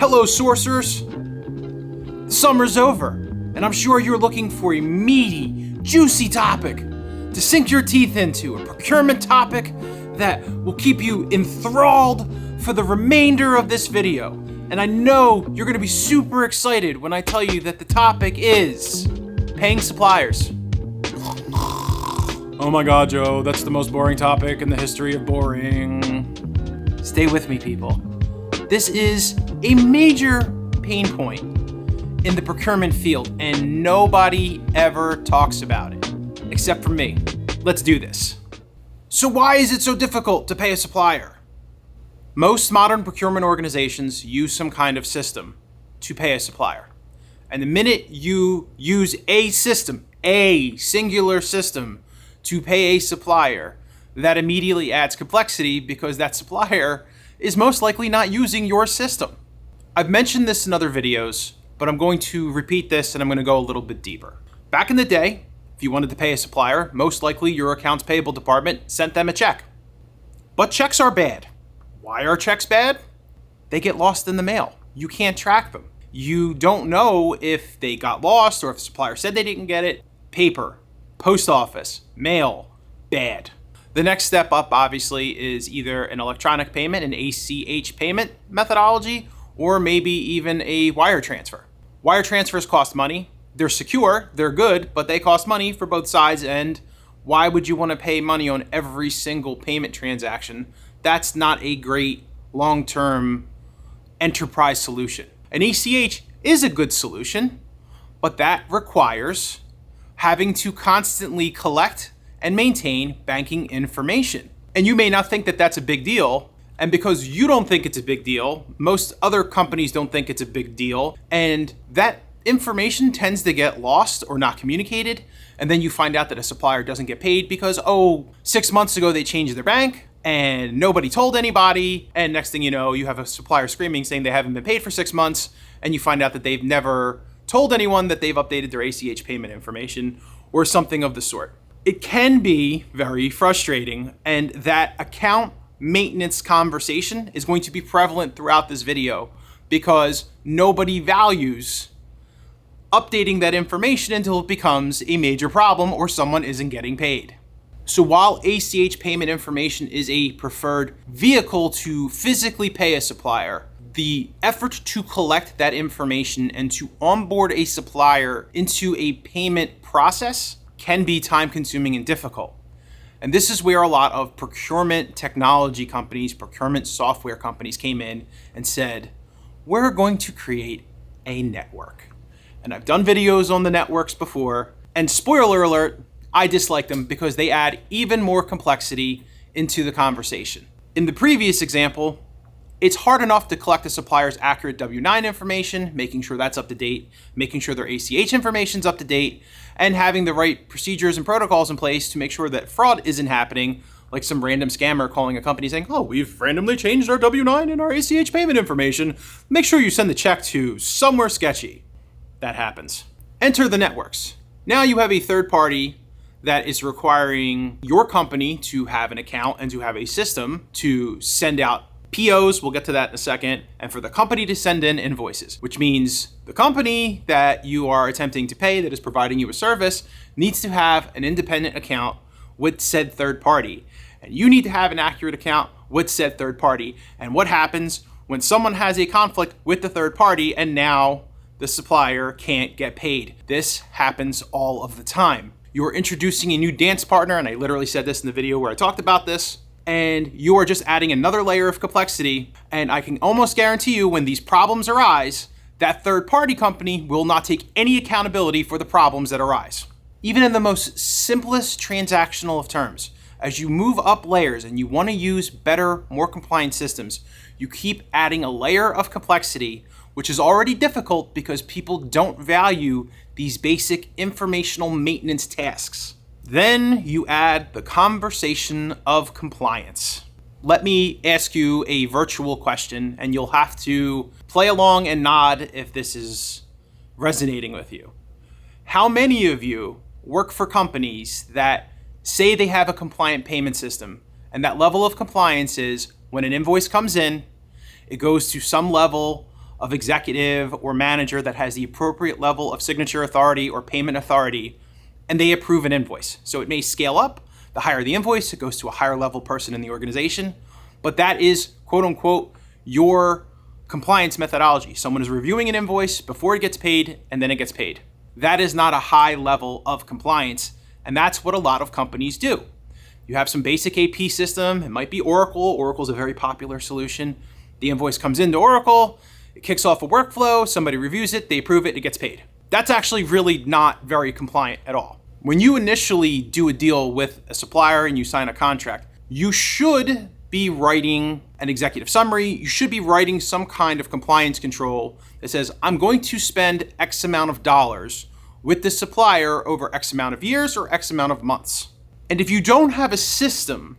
Hello, sorcerers! The summer's over, and I'm sure you're looking for a meaty, juicy topic to sink your teeth into, a procurement topic that will keep you enthralled for the remainder of this video. And I know you're gonna be super excited when I tell you that the topic is paying suppliers. Oh my God, Joe, that's the most boring topic in the history of boring. Stay with me, people. This is a major pain point in the procurement field, and nobody ever talks about it, except for me. Let's do this. So why is it so difficult to pay a supplier? Most modern procurement organizations use some kind of system to pay a supplier. And the minute you use a system, a singular system, to pay a supplier, that immediately adds complexity because that supplier is most likely not using your system. I've mentioned this in other videos, but I'm going to repeat this and I'm going to go a little bit deeper. Back in the day, if you wanted to pay a supplier, most likely your accounts payable department sent them a check. But checks are bad. Why are checks bad? They get lost in the mail. You can't track them. You don't know if they got lost or if the supplier said they didn't get it. Paper, post office, mail, bad. The next step up, obviously, is either an electronic payment, an ACH payment methodology, or maybe even a wire transfer. Wire transfers cost money. They're secure, they're good, but they cost money for both sides, and why would you want to pay money on every single payment transaction? That's not a great long-term enterprise solution. An ACH is a good solution, but that requires having to constantly collect and maintain banking information. And you may not think that that's a big deal. And because you don't think it's a big deal, most other companies don't think it's a big deal. And that information tends to get lost or not communicated. And then you find out that a supplier doesn't get paid because, 6 months ago they changed their bank and nobody told anybody. And next thing you know, you have a supplier screaming saying they haven't been paid for 6 months. And you find out that they've never told anyone that they've updated their ACH payment information or something of the sort. It can be very frustrating, and that account maintenance conversation is going to be prevalent throughout this video because nobody values updating that information until it becomes a major problem or someone isn't getting paid. So while ACH payment information is a preferred vehicle to physically pay a supplier, the effort to collect that information and to onboard a supplier into a payment process can be time-consuming and difficult. And this is where a lot of procurement technology companies, procurement software companies came in and said, we're going to create a network. And I've done videos on the networks before, and spoiler alert, I dislike them because they add even more complexity into the conversation. In the previous example, it's hard enough to collect a supplier's accurate W-9 information, making sure that's up to date, making sure their ACH information's up to date, and having the right procedures and protocols in place to make sure that fraud isn't happening, like some random scammer calling a company saying, we've randomly changed our W-9 and our ACH payment information. Make sure you send the check to somewhere sketchy. That happens. Enter the networks. Now you have a third party that is requiring your company to have an account and to have a system to send out POs, we'll get to that in a second, and for the company to send in invoices, which means the company that you are attempting to pay that is providing you a service needs to have an independent account with said third party. And you need to have an accurate account with said third party. And what happens when someone has a conflict with the third party and now the supplier can't get paid? This happens all of the time. You're introducing a new dance partner, and I literally said this in the video where I talked about this, and you are just adding another layer of complexity, and I can almost guarantee you when these problems arise, that third-party company will not take any accountability for the problems that arise. Even in the most simplest transactional of terms, as you move up layers and you want to use better, more compliant systems, you keep adding a layer of complexity, which is already difficult because people don't value these basic informational maintenance tasks. Then you add the conversation of compliance. Let me ask you a virtual question, and you'll have to play along and nod if this is resonating with you. How many of you work for companies that say they have a compliant payment system, and that level of compliance is when an invoice comes in, it goes to some level of executive or manager that has the appropriate level of signature authority or payment authority, and they approve an invoice. So it may scale up. The higher the invoice, it goes to a higher level person in the organization. But that is, quote unquote, your compliance methodology. Someone is reviewing an invoice before it gets paid, and then it gets paid. That is not a high level of compliance, and that's what a lot of companies do. You have some basic AP system. It might be Oracle. Oracle is a very popular solution. The invoice comes into Oracle. It kicks off a workflow. Somebody reviews it. They approve it. It gets paid. That's actually really not very compliant at all. When you initially do a deal with a supplier and you sign a contract, you should be writing an executive summary. You should be writing some kind of compliance control that says, I'm going to spend X amount of dollars with this supplier over X amount of years or X amount of months. And if you don't have a system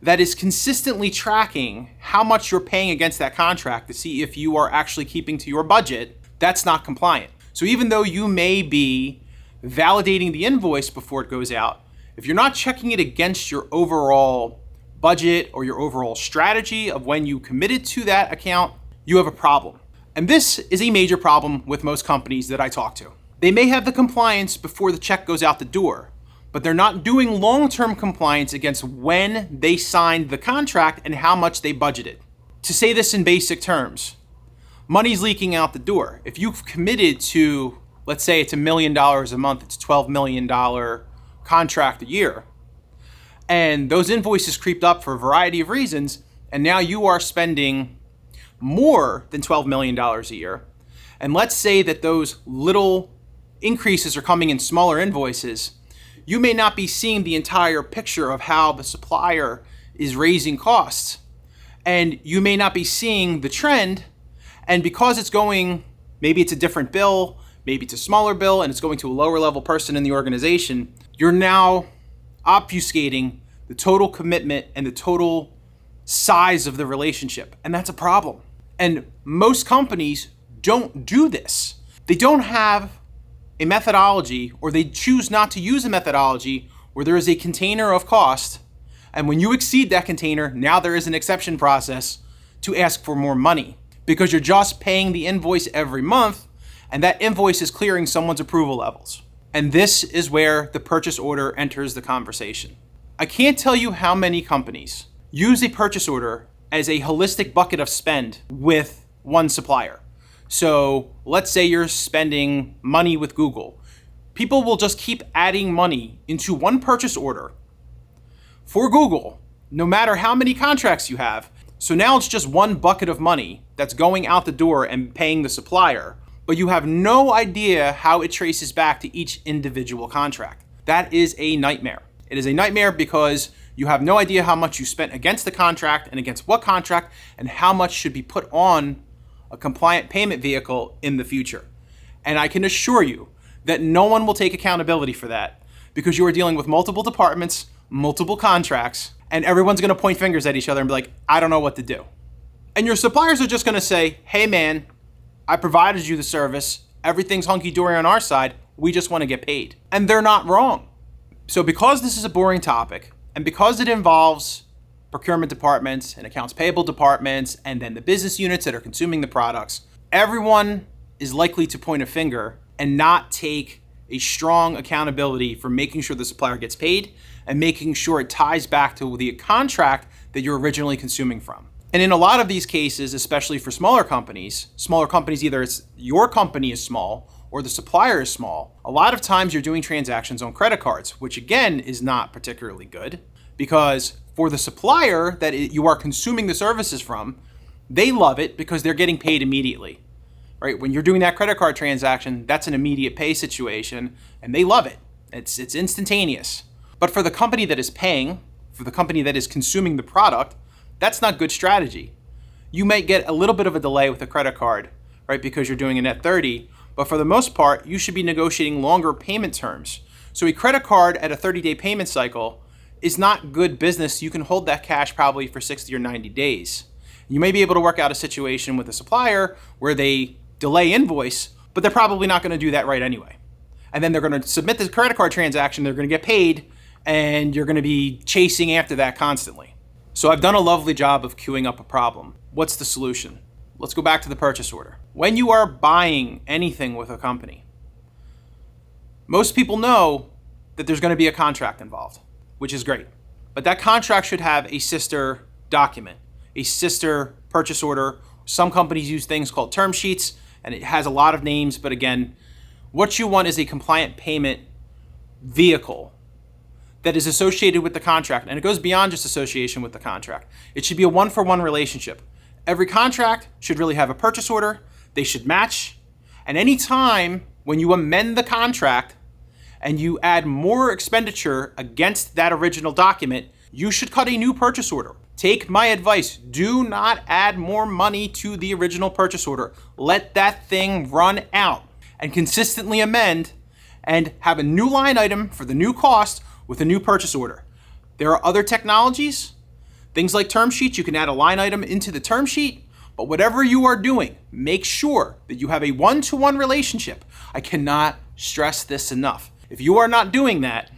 that is consistently tracking how much you're paying against that contract to see if you are actually keeping to your budget, that's not compliant. So even though you may be validating the invoice before it goes out, if you're not checking it against your overall budget or your overall strategy of when you committed to that account, you have a problem. And this is a major problem with most companies that I talk to. They may have the compliance before the check goes out the door, but they're not doing long-term compliance against when they signed the contract and how much they budgeted. To say this in basic terms, money's leaking out the door. If you've committed to, let's say it's $1 million a month, it's $12 million contract a year, and those invoices creeped up for a variety of reasons, and now you are spending more than $12 million a year, and let's say that those little increases are coming in smaller invoices, you may not be seeing the entire picture of how the supplier is raising costs. And you may not be seeing the trend. And because it's going, maybe it's a different bill, maybe it's a smaller bill, and it's going to a lower level person in the organization, you're now obfuscating the total commitment and the total size of the relationship. And that's a problem. And most companies don't do this. They don't have a methodology, or they choose not to use a methodology where there is a container of cost, and when you exceed that container, now there is an exception process to ask for more money, because you're just paying the invoice every month, and that invoice is clearing someone's approval levels. And this is where the purchase order enters the conversation. I can't tell you how many companies use a purchase order as a holistic bucket of spend with one supplier. So let's say you're spending money with Google. People will just keep adding money into one purchase order for Google, no matter how many contracts you have. So now it's just one bucket of money that's going out the door and paying the supplier, but you have no idea how it traces back to each individual contract. That is a nightmare. It is a nightmare because you have no idea how much you spent against the contract and against what contract and how much should be put on a compliant payment vehicle in the future. And I can assure you that no one will take accountability for that, because you are dealing with multiple departments, multiple contracts, and everyone's gonna point fingers at each other and be like, I don't know what to do. And your suppliers are just gonna say, hey man, I provided you the service, everything's hunky-dory on our side, we just wanna get paid. And they're not wrong. So because this is a boring topic, and because it involves procurement departments and accounts payable departments, and then the business units that are consuming the products, everyone is likely to point a finger and not take a strong accountability for making sure the supplier gets paid and making sure it ties back to the contract that you're originally consuming from. And in a lot of these cases, especially for smaller companies, either it's your company is small or the supplier is small, a lot of times you're doing transactions on credit cards, which again is not particularly good, because for the supplier that you are consuming the services from, they love it because they're getting paid immediately, right? When you're doing that credit card transaction, that's an immediate pay situation, and they love it. It's instantaneous. But for the company that is paying, for the company that is consuming the product, that's not good strategy. You might get a little bit of a delay with a credit card, right? Because you're doing a net 30, but for the most part, you should be negotiating longer payment terms. So a credit card at a 30-day payment cycle is not good business. You can hold that cash probably for 60 or 90 days. You may be able to work out a situation with a supplier where they delay invoice, but they're probably not going to do that right anyway. And then they're going to submit the credit card transaction, they're going to get paid, and you're going to be chasing after that constantly. So I've done a lovely job of queuing up a problem. What's the solution? let's go back to the purchase order. When you are buying anything with a company, most people know that there's going to be a contract involved, which is great. But that contract should have a sister document, a sister purchase order. Some companies use things called term sheets, and it has a lot of names. But again, what you want is a compliant payment vehicle that is associated with the contract. And it goes beyond just association with the contract. It should be a one-for-one relationship. Every contract should really have a purchase order. They should match. And any time when you amend the contract and you add more expenditure against that original document, you should cut a new purchase order. Take my advice. Do not add more money to the original purchase order. Let that thing run out and consistently amend and have a new line item for the new cost with a new purchase order. There are other technologies, things like term sheets. You can add a line item into the term sheet, but whatever you are doing, make sure that you have a one-to-one relationship. I cannot stress this enough. If you are not doing that,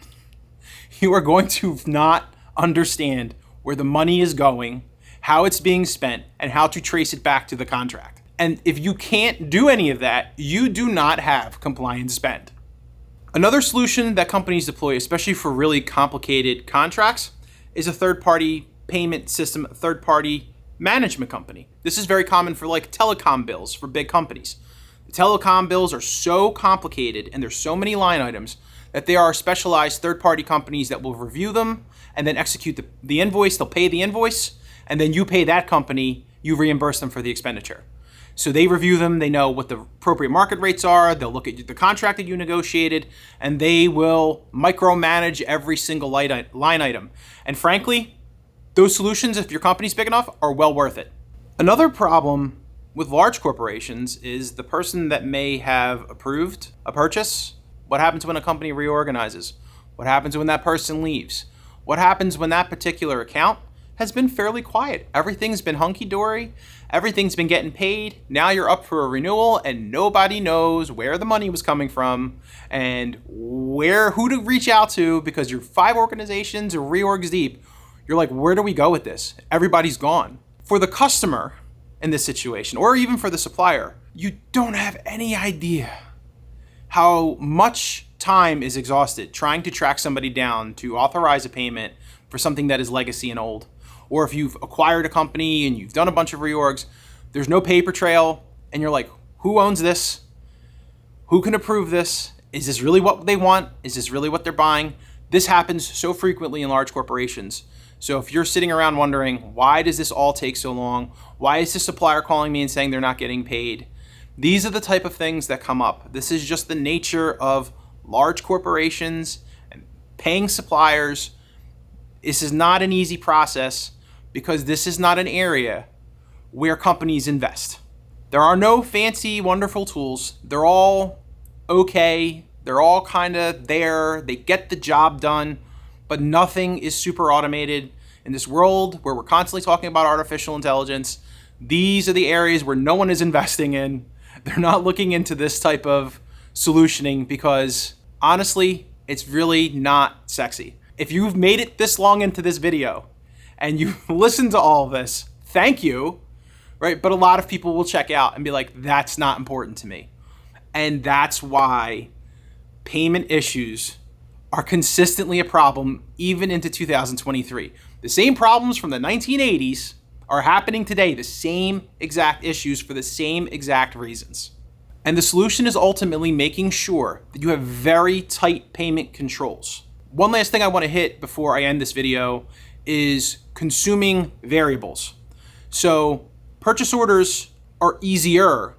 you are going to not understand where the money is going, how it's being spent, and how to trace it back to the contract. And if you can't do any of that, you do not have compliant spend. Another solution that companies deploy, especially for really complicated contracts, is a third-party payment system, a third-party management company. This is very common for like telecom bills for big companies. The telecom bills are so complicated and there's so many line items that there are specialized third-party companies that will review them and then execute the invoice. They'll pay the invoice, and then you pay that company, you reimburse them for the expenditure. So they review them, they know what the appropriate market rates are, they'll look at the contract that you negotiated, and they will micromanage every single line item. And frankly, those solutions, if your company's big enough, are well worth it. Another problem with large corporations is the person that may have approved a purchase. What happens when a company reorganizes? What happens when that person leaves? What happens when that particular account has been fairly quiet? Everything's been hunky-dory. Everything's been getting paid. Now you're up for a renewal and nobody knows where the money was coming from and who to reach out to because you're 5 organizations or reorgs deep. You're like, where do we go with this? Everybody's gone. For the customer in this situation, or even for the supplier, you don't have any idea how much time is exhausted trying to track somebody down to authorize a payment for something that is legacy and old. Or if you've acquired a company and you've done a bunch of reorgs, there's no paper trail, and you're like, who owns this? Who can approve this? Is this really what they want? Is this really what they're buying? This happens so frequently in large corporations. So if you're sitting around wondering, why does this all take so long? Why is this supplier calling me and saying they're not getting paid? These are the type of things that come up. This is just the nature of large corporations and paying suppliers. This is not an easy process because this is not an area where companies invest. There are no fancy, wonderful tools. They're all okay. They're all kind of there. They get the job done, but nothing is super automated. In this world where we're constantly talking about artificial intelligence, these are the areas where no one is investing in. They're not looking into this type of solutioning because honestly, it's really not sexy. If you've made it this long into this video and you've listened to all of this, thank you, right? But a lot of people will check out and be like, that's not important to me. And that's why payment issues are consistently a problem even into 2023. The same problems from the 1980s are happening today, the same exact issues for the same exact reasons. And the solution is ultimately making sure that you have very tight payment controls. One last thing I want to hit before I end this video is consuming variables. So purchase orders are easier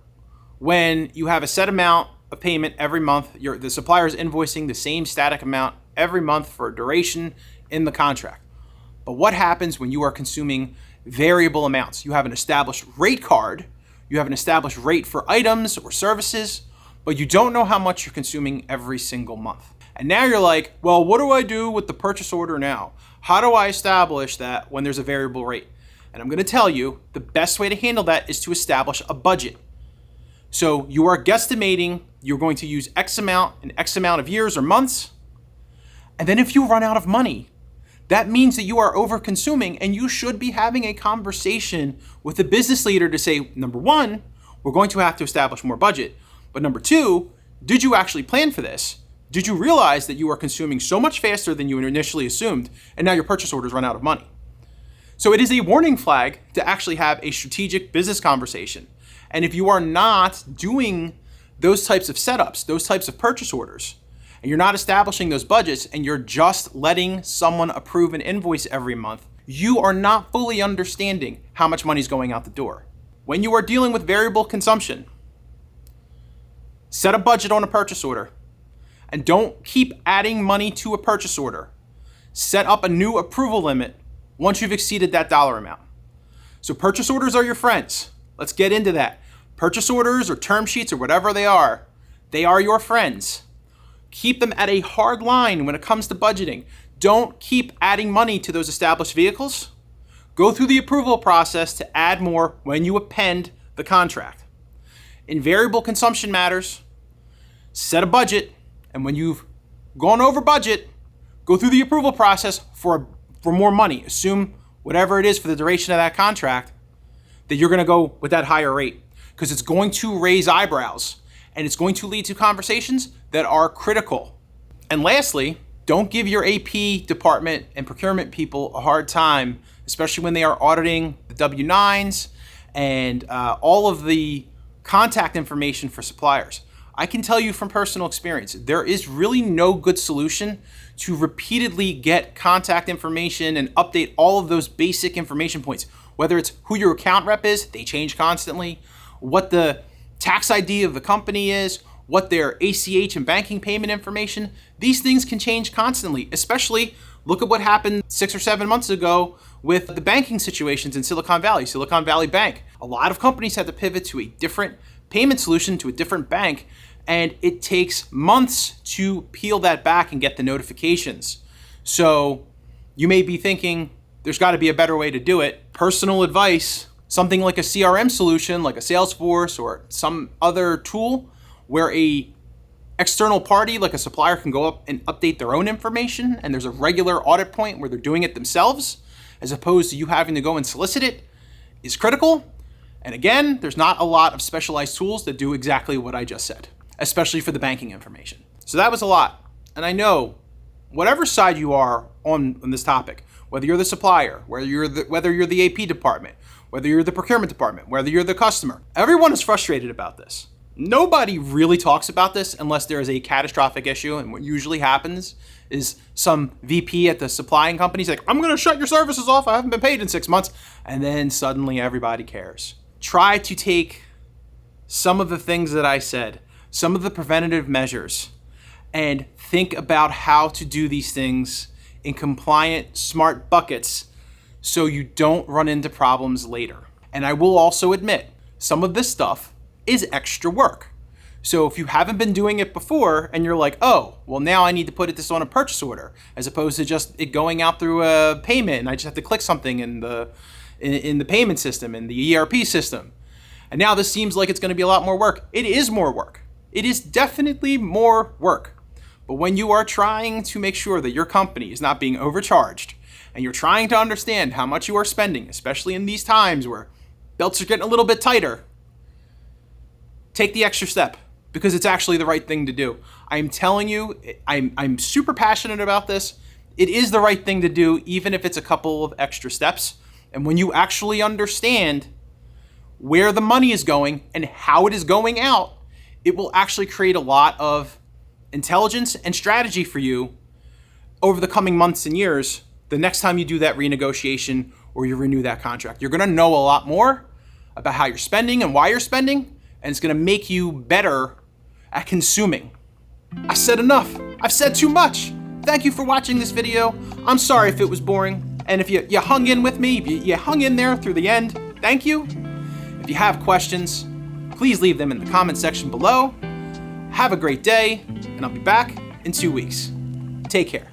when you have a set amount of payment every month. The supplier is invoicing the same static amount every month for a duration in the contract. But what happens when you are consuming variable amounts? You have an established rate card, you have an established rate for items or services, but you don't know how much you're consuming every single month. And now you're like, well, what do I do with the purchase order now? How do I establish that when there's a variable rate? And I'm going to tell you, the best way to handle that is to establish a budget. So you are guesstimating you're going to use X amount in X amount of years or months. And then if you run out of money, that means that you are over consuming, and you should be having a conversation with the business leader to say, number one, we're going to have to establish more budget. But number two, did you actually plan for this? Did you realize that you are consuming so much faster than you initially assumed, and now your purchase orders run out of money? So it is a warning flag to actually have a strategic business conversation. And if you are not doing those types of setups, those types of purchase orders, and you're not establishing those budgets, and you're just letting someone approve an invoice every month, you are not fully understanding how much money is going out the door. When you are dealing with variable consumption, set a budget on a purchase order, and don't keep adding money to a purchase order. Set up a new approval limit once you've exceeded that dollar amount. So purchase orders are your friends. Let's get into that. Purchase orders or term sheets or whatever they are your friends. Keep them at a hard line when it comes to budgeting. Don't keep adding money to those established vehicles. Go through the approval process to add more when you append the contract. In variable consumption matters, set a budget, and when you've gone over budget, go through the approval process for more money. Assume whatever it is for the duration of that contract that you're going to go with that higher rate, because it's going to raise eyebrows and it's going to lead to conversations that are critical. And lastly, don't give your AP department and procurement people a hard time, especially when they are auditing the W-9s and all of the contact information for suppliers. I can tell you from personal experience, there is really no good solution to repeatedly get contact information and update all of those basic information points. Whether it's who your account rep is, they change constantly, what the tax ID of the company is, what their ACH and banking payment information, these things can change constantly. Especially, look at what happened 6 or 7 months ago with the banking situations in Silicon Valley Bank. A lot of companies had to pivot to a different payment solution, to a different bank, and it takes months to peel that back and get the notifications. So you may be thinking, there's got to be a better way to do it. Personal advice, something like a CRM solution, like a Salesforce or some other tool where a external party, like a supplier, can go up and update their own information, and there's a regular audit point where they're doing it themselves, as opposed to you having to go and solicit it, is critical. And again, there's not a lot of specialized tools that do exactly what I just said, especially for the banking information. So that was a lot. And I know whatever side you are on this topic, whether you're the supplier, whether you're the AP department, whether you're the procurement department, whether you're the customer, everyone is frustrated about this. Nobody really talks about this unless there is a catastrophic issue. And what usually happens is some VP at the supplying company is like, I'm going to shut your services off. I haven't been paid in 6 months. And then suddenly everybody cares. Try to take some of the things that I said, some of the preventative measures, and think about how to do these things in compliant, smart buckets so you don't run into problems later. And I will also admit, some of this stuff is extra work. So if you haven't been doing it before and you're like, oh, well now I need to put this on a purchase order as opposed to just it going out through a payment and I just have to click something in the payment system, in the ERP system. And now this seems like it's going to be a lot more work. It is more work. It is definitely more work. But when you are trying to make sure that your company is not being overcharged and you're trying to understand how much you are spending, especially in these times where belts are getting a little bit tighter, take the extra step because it's actually the right thing to do. I'm telling you, I'm super passionate about this. It is the right thing to do, even if it's a couple of extra steps. And when you actually understand where the money is going and how it is going out, it will actually create a lot of intelligence and strategy for you over the coming months and years. The next time you do that renegotiation or you renew that contract, you're going to know a lot more about how you're spending and why you're spending, and it's going to make you better at consuming. I said enough. I've said too much. Thank you for watching this video. I'm sorry if it was boring, and if you hung in with me, you hung in there through the end, thank you. If you have questions, please leave them in the comment section below. Have a great day, and I'll be back in 2 weeks. Take care.